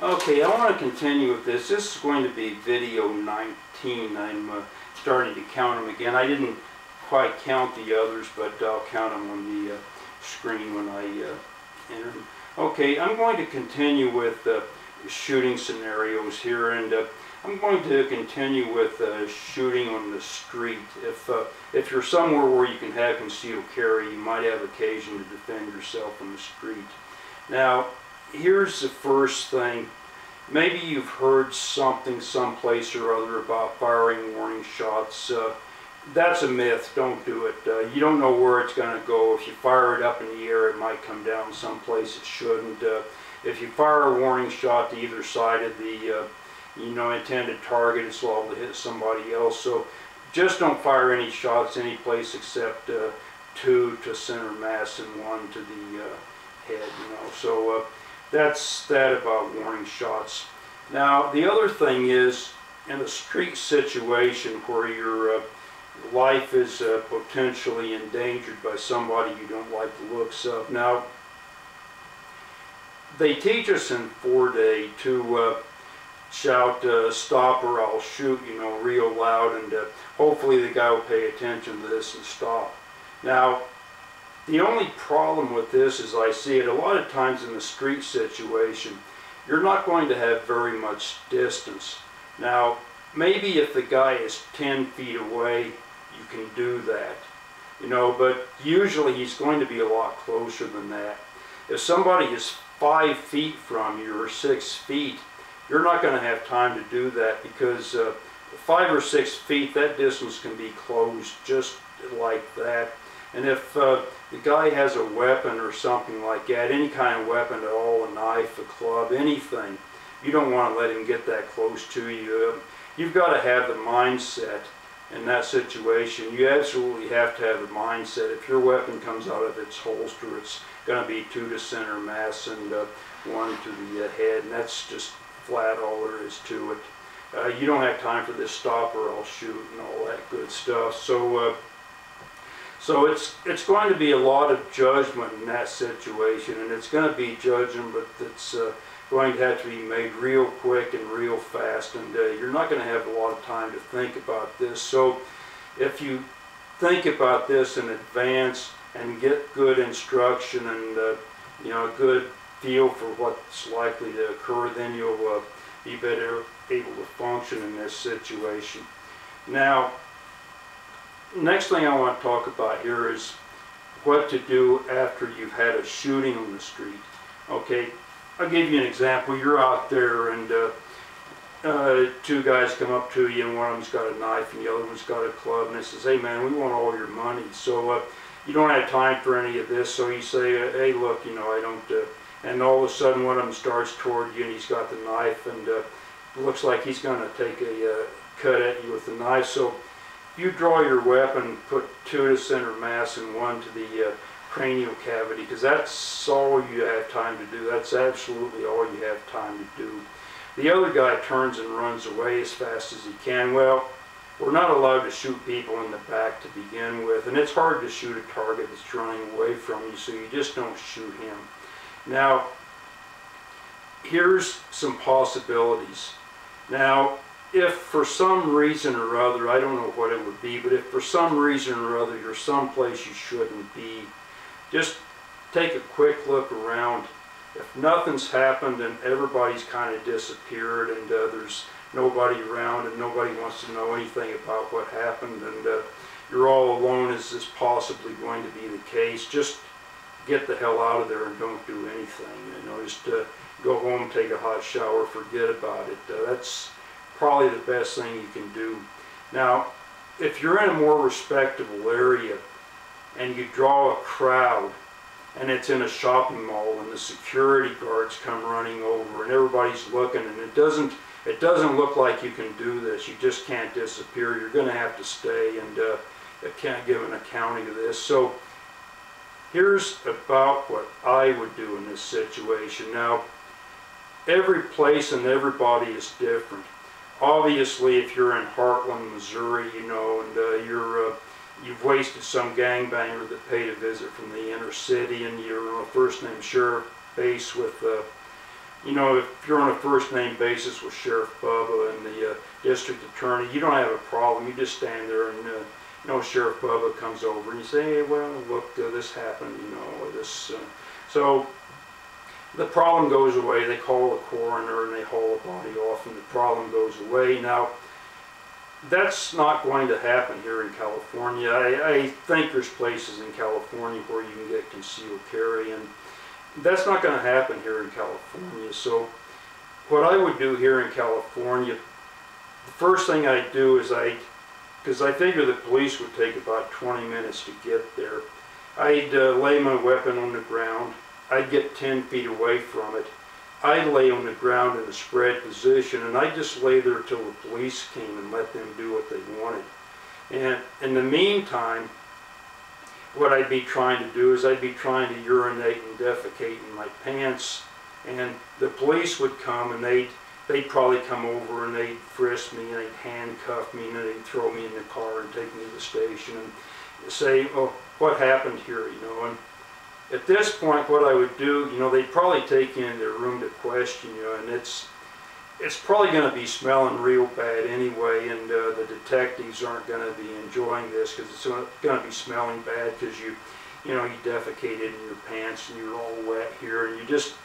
Okay, I want to continue with this. This is going to be video 19. I'm starting to count them again. I didn't quite count the others, but I'll count them on the screen when I enter them. Okay, I'm going to continue with shooting scenarios here, and I'm going to continue with shooting on the street. If you're somewhere where you can have concealed carry, you might have occasion to defend yourself on the street. Now, here's the first thing. Maybe you've heard something someplace or other about firing warning shots. That's a myth. Don't do it. You don't know where it's going to go. If you fire it up in the air, it might come down someplace it shouldn't. If you fire a warning shot to either side of the intended target, it's liable to hit somebody else. So just don't fire any shots any place except 2 to center mass and 1 to the head. So that's that about warning shots. Now the other thing is, in a street situation where your life is potentially endangered by somebody you don't like the looks of. Now, they teach us in 4-Day to shout stop or I'll shoot, real loud, and hopefully the guy will pay attention to this and stop. Now, the only problem with this, as I see it, a lot of times in the street situation, you're not going to have very much distance. Now, maybe if the guy is 10 feet away, you can do that, but usually he's going to be a lot closer than that. If somebody is 5 feet from you or 6 feet, you're not going to have time to do that, because 5 or 6 feet, that distance can be closed just like that. And if the guy has a weapon or something like that, any kind of weapon at all, a knife, a club, anything, you don't want to let him get that close to you. You've got to have the mindset in that situation. You absolutely have to have the mindset. If your weapon comes out of its holster, it's going to be 2 to center mass and 1 to the head, and that's just flat all there is to it. You don't have time for this stop or I'll shoot and all that good stuff. So it's going to be a lot of judgment in that situation, and it's going to be judgment, but it's going to have to be made real quick and real fast, and you're not going to have a lot of time to think about this. So if you think about this in advance and get good instruction and a good feel for what's likely to occur, then you'll be better able to function in this situation. Now, next thing I want to talk about here is what to do after you've had a shooting on the street. Okay, I'll give you an example. You're out there and 2 guys come up to you, and one of them's got a knife and the other one's got a club, and they says, hey man, we want all your money. So you don't have time for any of this, so you say, hey look, I don't, and all of a sudden one of them starts toward you and he's got the knife, and it looks like he's going to take a cut at you with the knife. So you draw your weapon, put 2 to center mass and 1 to the cranial cavity, because that's all you have time to do. That's absolutely all you have time to do. The other guy turns and runs away as fast as he can. Well, we're not allowed to shoot people in the back to begin with, and it's hard to shoot a target that's running away from you, so you just don't shoot him. Now, here's some possibilities. Now, if for some reason or other, I don't know what it would be, but if for some reason or other you're someplace you shouldn't be, just take a quick look around. If nothing's happened and everybody's kind of disappeared and there's nobody around and nobody wants to know anything about what happened, and you're all alone, as is possibly going to be the case, just get the hell out of there and don't do anything. Just go home, take a hot shower, forget about it. That's probably the best thing you can do. Now, if you're in a more respectable area and you draw a crowd and it's in a shopping mall and the security guards come running over and everybody's looking, and it doesn't look like you can do this, you just can't disappear, you're going to have to stay, and can't give an accounting of this. So here's about what I would do in this situation. Now, every place and everybody is different. Obviously, if you're in Heartland, Missouri, and you've wasted some gangbanger that paid a visit from the inner city, and you're on a first-name sheriff base with you know, if you're on a first name basis with Sheriff Bubba and the district attorney, you don't have a problem. You just stand there and, you know, Sheriff Bubba comes over and you say, hey, well, look, this happened, you know, this. So the problem goes away. They call the coroner and they haul the body off and the problem goes away. Now, that's not going to happen here in California. I think there's places in California where you can get concealed carry, and that's not going to happen here in California. So what I would do here in California, the first thing I'd do is because I figure the police would take about 20 minutes to get there, I'd lay my weapon on the ground. I'd get 10 feet away from it. I'd lay on the ground in a spread position, and I'd just lay there till the police came and let them do what they wanted. And in the meantime, what I'd be trying to do is I'd be trying to urinate and defecate in my pants, and the police would come and they'd probably come over and they'd frisk me and they'd handcuff me and then they'd throw me in the car and take me to the station and say, oh, what happened here, you know. And at this point, what I would do, you know, they'd probably take you in their room to question you, and it's probably going to be smelling real bad anyway, and the detectives aren't going to be enjoying this because it's going to be smelling bad because you know, you defecated in your pants and you're all wet here, and you just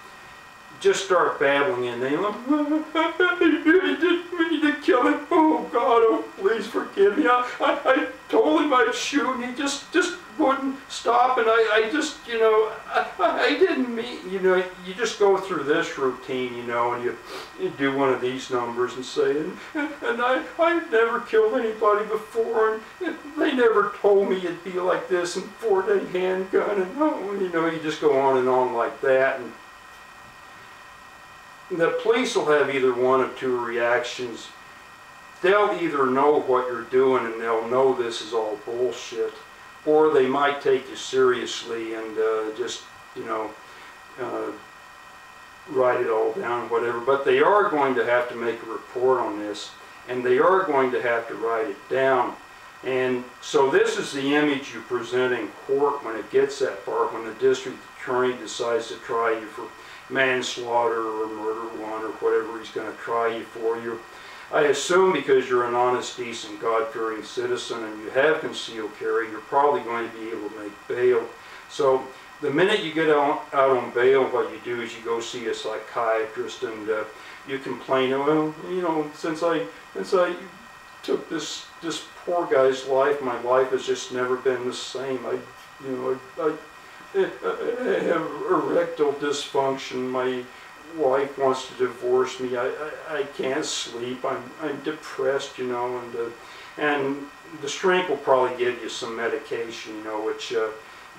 start babbling and they look, I didn't mean to kill him. Oh God, oh please forgive me. I told him I'd shoot and he just wouldn't stop, and I just, you know, I didn't mean, you know, you just go through this routine, you know, and you do one of these numbers and say, and I've never killed anybody before, and they never told me it'd be like this, and 4-day handgun, and oh, you know, you just go on and on like that. And the police will have either one of two reactions. They'll either know what you're doing and they'll know this is all bullshit, or they might take you seriously and just, you know, write it all down, whatever. But they are going to have to make a report on this, and they are going to have to write it down. And so this is the image you present in court when it gets that far, when the district attorney decides to try you for manslaughter or murder one or whatever he's going to try you for. I assume because you're an honest, decent, God-fearing citizen and you have concealed carry, you're probably going to be able to make bail. So the minute you get out on bail, what you do is you go see a psychiatrist and you complain, well, you know, since I took this poor guy's life, my life has just never been the same. I have erectile dysfunction. My wife wants to divorce me. I can't sleep. I'm depressed, you know, and the shrink will probably give you some medication, you know, which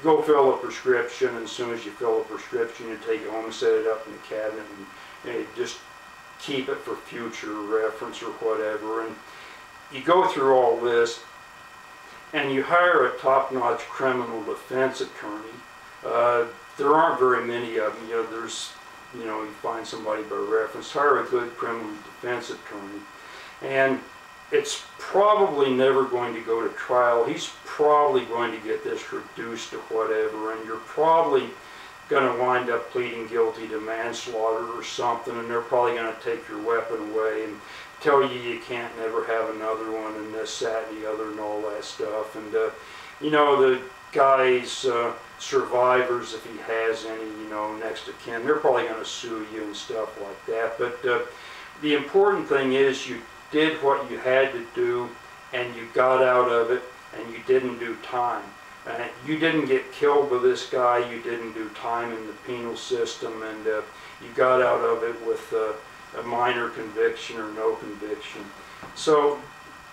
go fill a prescription, and as soon as you fill a prescription, you take it home and set it up in the cabinet and just keep it for future reference or whatever. And you go through all this, and you hire a top-notch criminal defense attorney. There aren't very many of them. You find somebody by reference. Hire a good criminal defense attorney, and it's probably never going to go to trial. He's probably going to get this reduced to whatever, and you're probably going to wind up pleading guilty to manslaughter or something, and they're probably going to take your weapon away and tell you can't never have another one, and this, that, and the other, and all that stuff. And you know, the guy's survivors, if he has any, you know, next of kin, they're probably going to sue you and stuff like that. But the important thing is you did what you had to do, and you got out of it, and you didn't do time. You didn't get killed by this guy, you didn't do time in the penal system, and you got out of it with a minor conviction or no conviction. So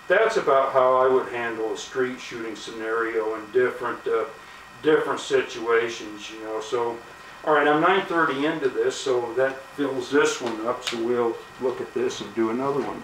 that's about how I would handle a street shooting scenario in different situations, you know. So, all right, I'm 9:30 into this, so that fills this one up, so we'll look at this and do another one.